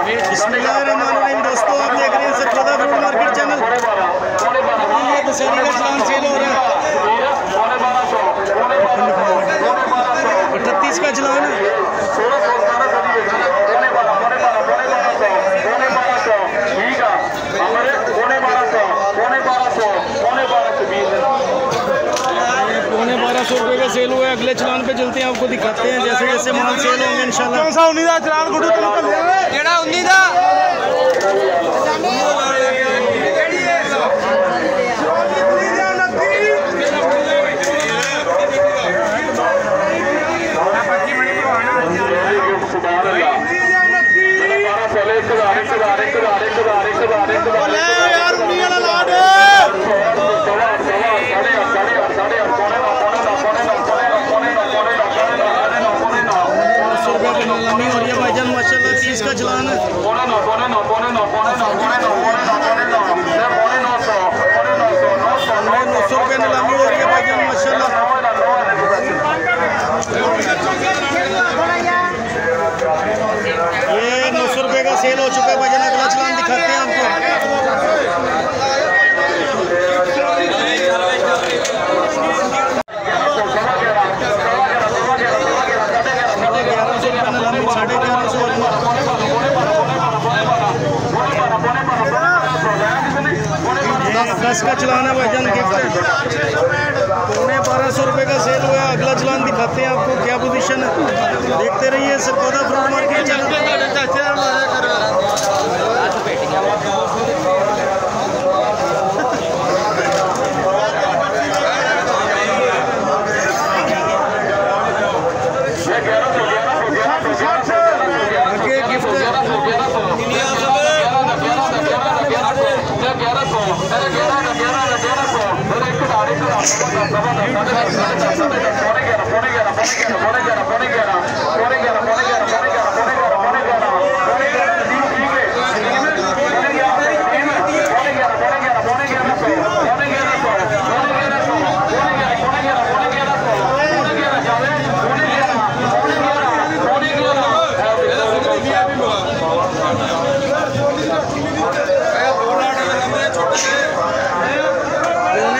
बिस्मिल्लाहिर्रहमानिर्रहीम। दोस्तों आप देख रहे हैं सरखोदा फ्रूट मार्केट चैनल। ये दशहरे का चलान सेल हो रहा है। 38 का चलान है। ₹1200 का सेल हुआ है। अगले चलान पे चलते हैं, आपको दिखाते हैं जैसे जैसे माल सेल होंगे इंशाल्लाह। कौन सा 19 का चलान गुडू तेन केड़ा 19 का भाईजान माशाल्लाह 30 का चलान है। 900 रुपये नीलामी हो रही है भाईजान माशाल्लाह। ये 900 रुपये का सेल हो चुका है भाईजान। अगला चलान दिखाते हैं आपको। दस का चलान है भाईजान, गिफ्ट है। 1250 रुपये का सेल हुआ है। अगला चलान दिखाते हैं आपको क्या पोजीशन है। देखते रहिए सरखोदा फ्रूट मार्केट चैनल।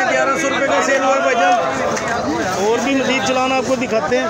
₹1100 का सेल हुआ है भाईजान। और भी मजीद चलान आपको दिखाते हैं।